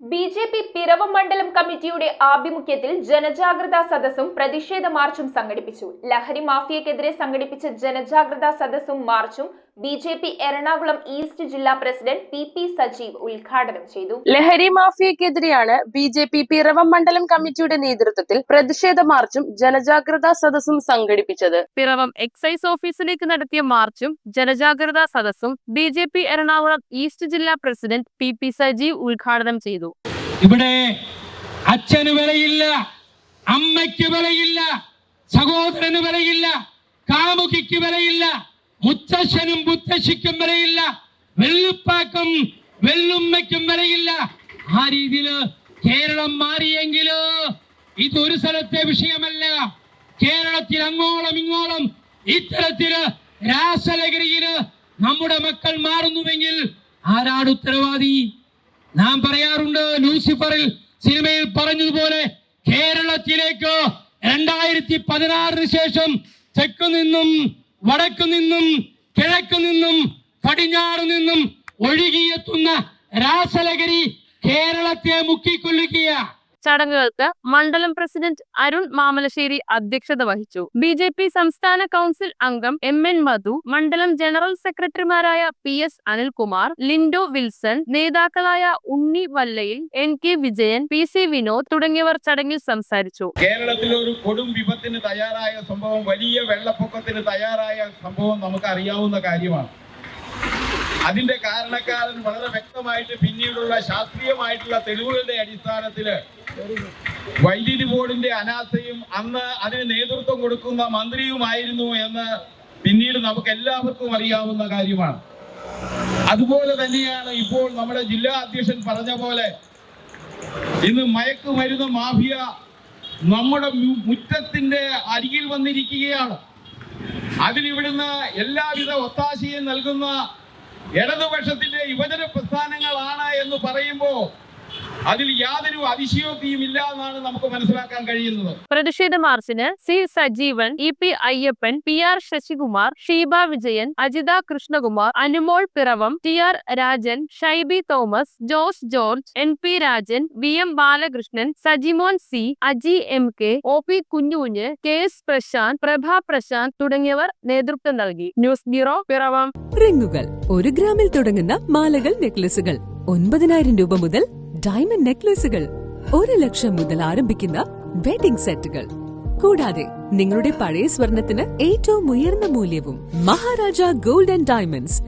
BJP. Piravom മണ്ഡലം കമ്മിറ്റിയുടെ ആഭിമുഖ്യത്തിൽ ജനജാഗ്രതാ സദസ്സും പ്രതിഷേധ മാർച്ചും സംഘടിപ്പിച്ചു. ലഹരി മാഫിയക്കെതിരെ സംഘടിപ്പിച്ച ജനജാഗ്രതാ സദസ്സും മാർച്ചും ബി.ജെ.പി. എറണാകുളം ഈസ്റ്റ് ജില്ലാ പ്രസിഡന്റ് പി. സജീവ് ഉദ്ഘാടനം ചെയ്തു. ലഹരി മാഫിയക്കെതിരെയാണ് ബി.ജെ.പി. പിറവം മണ്ഡലം കമ്മിറ്റിയുടെ നേതൃത്വത്തിൽ പ്രതിഷേധ മാർച്ചും ജനജാഗ്രതാ സദസ്സും സംഘടിപ്പിച്ചത്. പിറവം എക്സൈസ് ഓഫീസിലേക്ക് നടത്തിയ മാർച്ചും ജനജാഗ്രതാ സദസ്സും ബി.ജെ.പി. എറണാകുളം ഈസ്റ്റ് ജില്ലാ പ്രസിഡന്റ് പി. സജീവ് ഉദ്ഘാടനം ചെയ്തു. ഇവിടെ അച്ഛന് വിലയില്ല, അമ്മയ്ക്ക് വിലയില്ല, സഹോദരന് വിലയില്ല, കാമുകിക്ക് വിലയില്ല, മുത്തശ്ശനും മുത്തശ്ശിക്കും വിലയില്ല, വെള്ളുപ്പാക്കും വെള്ളുമ്മയ്ക്കും വിലയില്ല. ആ രീതിയില് കേരളം മാറിയെങ്കില് ഇതൊരു സ്ഥലത്തെ വിഷയമല്ല. കേരളത്തിൽ അങ്ങോളം ഇങ്ങോളം ഇത്തരത്തില് രാസലഹരിയില് നമ്മുടെ മക്കൾ മാറുന്നുവെങ്കിൽ ആരാണ് ഉത്തരവാദി? നാം പറയാറുണ്ട്, ലൂസിഫറിൽ സിനിമയിൽ പറഞ്ഞതുപോലെ കേരളത്തിലേക്ക് 2016 ശേഷം തെക്കു നിന്നും വടക്കു നിന്നും കിഴക്കു നിന്നും പടിഞ്ഞാറു നിന്നും ഒഴുകിയെത്തുന്ന രാസലഹരി കേരളത്തെ മുക്കിക്കൊള്ളുകയാ. ചടങ്ങുകൾക്ക് മണ്ഡലം പ്രസിഡന്റ് അരുൺ മാമലശ്ശേരി അധ്യക്ഷത വഹിച്ചു. ബി.ജെ.പി. സംസ്ഥാന കൗൺസിൽ അംഗം എം.എൻ. മധു, മണ്ഡലം ജനറൽ സെക്രട്ടറിമാരായ പി.എസ്. അനിൽകുമാർ, ലിൻഡോ വിൽസൺ, നേതാക്കളായ ഉണ്ണി വല്ലയിൽ, എൻ.കെ. വിജയൻ, പി.സി. വിനോദ് തുടങ്ങിയവർ ചടങ്ങിൽ സംസാരിച്ചു. കേരളത്തിൽ ഒരു കൊടും വിപത്തിന് തയ്യാറായ സംഭവം, വലിയ വെള്ളപ്പൊക്കത്തിന് തയ്യാറായ സംഭവം നമുക്ക് അറിയാവുന്ന കാര്യമാണ്. അതിന്റെ കാരണക്കാരൻ വളരെ വ്യക്തമായിട്ട് പിന്നീടുള്ള ശാസ്ത്രീയമായിട്ടുള്ള തെളിവുകളുടെ അടിസ്ഥാനത്തില് വൈദ്യുതി ബോർഡിന്റെ അനാസ്ഥയും അന്ന് അതിന് നേതൃത്വം കൊടുക്കുന്ന മന്ത്രിയുമായിരുന്നു എന്ന് പിന്നീട് നമുക്ക് എല്ലാവർക്കും അറിയാവുന്ന കാര്യമാണ്. അതുപോലെ തന്നെയാണ് ഇപ്പോൾ നമ്മുടെ ജില്ലാ അധ്യക്ഷൻ പറഞ്ഞ പോലെ ഇന്ന് മയക്കുമരുന്ന് മാഫിയ നമ്മുടെ മുറ്റത്തിന്റെ അരികിൽ വന്നിരിക്കുകയാണ്. അതിലിവിടുന്ന് എല്ലാവിധ ഒത്താശയും നൽകുന്ന ഇടതുപക്ഷത്തിന്റെ യുവജന പ്രസ്ഥാനങ്ങളാണ് എന്ന് പറയുമ്പോൾ അതിൽ യാതൊരു അതിശയോക്തിയും ഇല്ല എന്നാണ് നമുക്ക് മനസ്സിലാക്കാൻ കഴിയുന്നത്. പ്രതിഷേധ മാർച്ചിന് C Sajeevan, EP. Ayyappan, PR. Sasikumar, Sheeba Vijayan, Ajitha Krishnakumar, Anumol Piravom, TR. Rajan, Shaiby Thomas, Jose George, NP. Rajan, VM. Balakrishnan, Sajimon C, Aji MK, OP. Kunjukunju, KS. Prasanth, Prabha Prasanth തുടങ്ങിയവർ നേതൃത്വം നൽകി. News bureau, Piravom. റിങ്ങുകൾ 1 ഗ്രാമിൽ തുടങ്ങുന്ന മാലകൾ, നെക്ലസുകൾ 9,000 രൂപ മുതൽ ഡയമണ്ട് നെക്ലസുകൾ 1 ലക്ഷം മുതൽ ആരംഭിക്കുന്ന വെഡിംഗ് സെറ്റുകൾ, കൂടാതെ നിങ്ങളുടെ പഴയ സ്വർണത്തിന് ഏറ്റവും ഉയർന്ന മൂല്യവും. Maharaja gold and diamonds,